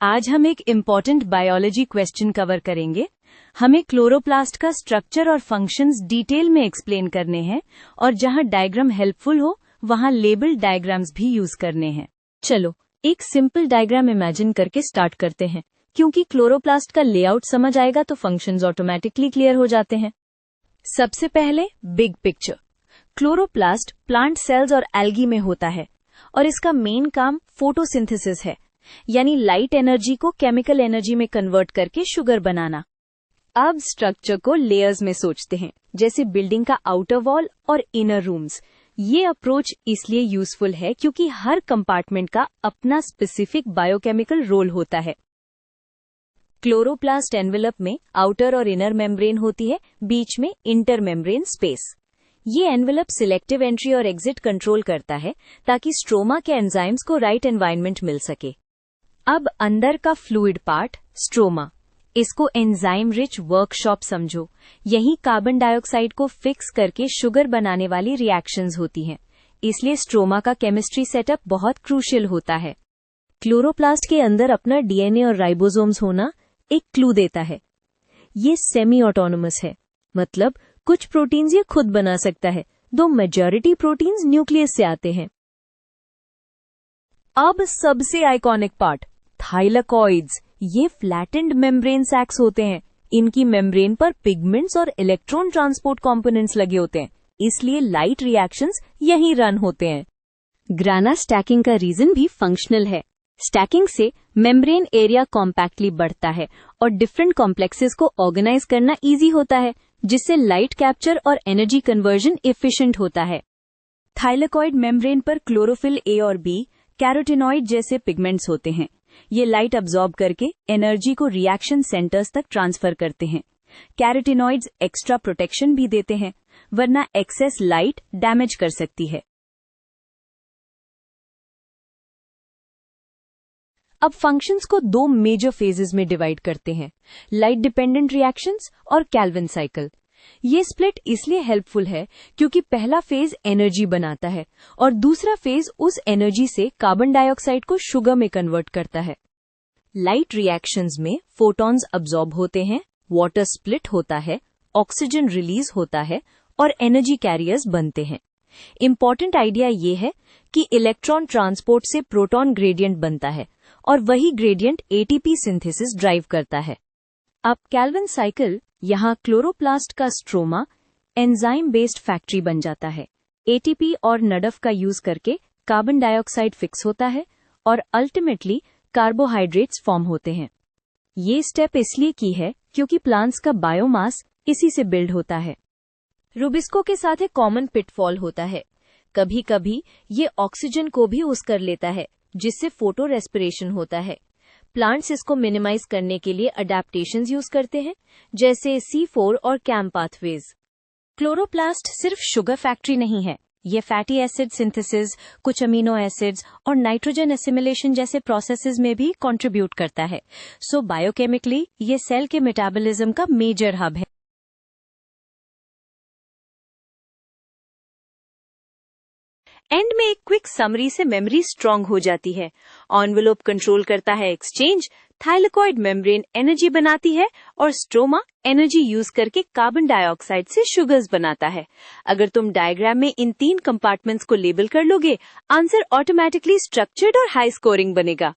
आज हम एक इम्पॉर्टेंट बायोलॉजी क्वेश्चन कवर करेंगे। हमें क्लोरोप्लास्ट का स्ट्रक्चर और फंक्शंस डिटेल में एक्सप्लेन करने हैं और जहां डायग्राम हेल्पफुल हो वहां लेबल डायग्राम्स भी यूज करने हैं। चलो एक सिंपल डायग्राम इमेजिन करके स्टार्ट करते हैं। क्योंकि क्लोरोप्लास्ट का लेआउट समझ आएगा तो फंक्शंस ऑटोमेटिकली क्लियर हो जाते हैं। सबसे पहले big picture. Chloroplast plant cells और एल्गी में होता है और इसका मेन काम फोटोसिंथेसिस है, यानी लाइट एनर्जी को केमिकल एनर्जी में कन्वर्ट करके शुगर बनाना। अब स्ट्रक्चर को लेयर्स में सोचते हैं, जैसे बिल्डिंग का आउटर वॉल और इनर रूम्स। ये अप्रोच इसलिए यूजफुल है क्योंकि हर कंपार्टमेंट का अपना स्पेसिफिक बायोकेमिकल रोल होता है। क्लोरोप्लास्ट एनवेलप में आउटर और इनर मेम्ब्रेन होती है, बीच में इंटर मेम्ब्रेन स्पेस। ये एनवेलप सिलेक्टिव एंट्री और एग्जिट कंट्रोल करता है ताकि स्ट्रोमा के एंजाइम्स को राइट एनवायरनमेंट मिल सके। अब अंदर का फ्लूइड पार्ट स्ट्रोमा, इसको एंजाइम रिच वर्कशॉप समझो। यहीं कार्बन डाइऑक्साइड को फिक्स करके शुगर बनाने वाली रिएक्शंस होती हैं, इसलिए स्ट्रोमा का केमिस्ट्री सेटअप बहुत क्रूशियल होता है। क्लोरोप्लास्ट के अंदर अपना डीएनए और राइबोसोम्स होना एक क्लू देता है। ये सेमी ऑटोनोमस है, मतलब कुछ प्रोटीन्स ये खुद बना सकता है, दो मेजॉरिटी प्रोटीन्स न्यूक्लियस से आते हैं। अब सबसे आइकॉनिक पार्ट थाइलेकॉइड्स। ये फ्लैटेंड मेम्ब्रेन सैक्स होते हैं। इनकी मेम्ब्रेन पर पिगमेंट्स और इलेक्ट्रॉन ट्रांसपोर्ट कंपोनेंट्स लगे होते हैं, इसलिए लाइट रिएक्शंस यहीं रन होते हैं। ग्राना स्टैकिंग का रीजन भी फंक्शनल है। स्टैकिंग से मेम्ब्रेन एरिया कॉम्पैक्टली बढ़ता है और डिफरेंट कॉम्प्लेक्सेस को ऑर्गेनाइज करना इजी होता है, जिससे लाइट कैप्चर और एनर्जी कन्वर्जन एफिशिएंट होता है। थाइलेकॉइड मेम्ब्रेन पर क्लोरोफिल ए और बी, कैरोटिनॉइड जैसे पिगमेंट्स होते हैं। ये लाइट अब्सॉर्ब करके एनर्जी को रिएक्शन सेंटर्स तक ट्रांसफर करते हैं। कैरोटिनॉइड्स एक्स्ट्रा प्रोटेक्शन भी देते हैं, वरना एक्सेस लाइट डैमेज कर सकती है। अब फंक्शंस को दो मेजर फेजेस में डिवाइड करते हैं, लाइट डिपेंडेंट रिएक्शंस और कैल्विन साइकिल। ये स्प्लिट इसलिए हेल्पफुल है क्योंकि पहला फेज एनर्जी बनाता है और दूसरा फेज उस एनर्जी से कार्बन डाइऑक्साइड को शुगर में कन्वर्ट करता है। लाइट रिएक्शंस में फोटॉन्स अब्सॉर्ब होते हैं, वाटर स्प्लिट होता है, ऑक्सीजन रिलीज होता है और एनर्जी कैरियर्स बनते हैं। इंपॉर्टेंट आइडिया ये है कि इलेक्ट्रॉन ट्रांसपोर्ट से प्रोटॉन ग्रेडियंट बनता है और वही ग्रेडियंट एटीपी सिंथेसिस ड्राइव करता है। अब कैल्विन साइकिल, यहाँ क्लोरोप्लास्ट का स्ट्रोमा एंजाइम बेस्ड फैक्ट्री बन जाता है। एटीपी और नडफ का यूज करके कार्बन डाइऑक्साइड फिक्स होता है और अल्टीमेटली कार्बोहाइड्रेट्स फॉर्म होते हैं। ये स्टेप इसलिए की है क्योंकि प्लांट्स का बायोमास इसी से बिल्ड होता है। रुबिस्को के साथ एक कॉमन पिटफॉल होता है। कभी कभी ये ऑक्सीजन को भी ऊज कर लेता है, जिससे फोटो रेस्पिरेशन होता है। प्लांट्स इसको मिनिमाइज करने के लिए अडेप्टेशंस यूज करते हैं, जैसे C4 और CAM पाथवेज। क्लोरोप्लास्ट सिर्फ शुगर फैक्ट्री नहीं है, ये फैटी एसिड सिंथेसिस, कुछ अमीनो एसिड्स और नाइट्रोजन एसिमिलेशन जैसे प्रोसेसेस में भी कंट्रीब्यूट करता है। सो बायोकेमिकली ये सेल के मेटाबॉलिज्म का मेजर हब है। एंड में एक क्विक समरी से मेमोरी स्ट्रांग हो जाती है। एनवेलप कंट्रोल करता है एक्सचेंज, थाइलेकॉइड मेम्ब्रेन एनर्जी बनाती है और स्ट्रोमा एनर्जी यूज करके कार्बन डाइऑक्साइड से शुगर्स बनाता है। अगर तुम डायग्राम में इन तीन कंपार्टमेंट्स को लेबल कर लोगे, आंसर ऑटोमेटिकली स्ट्रक्चर्ड और हाई स्कोरिंग बनेगा।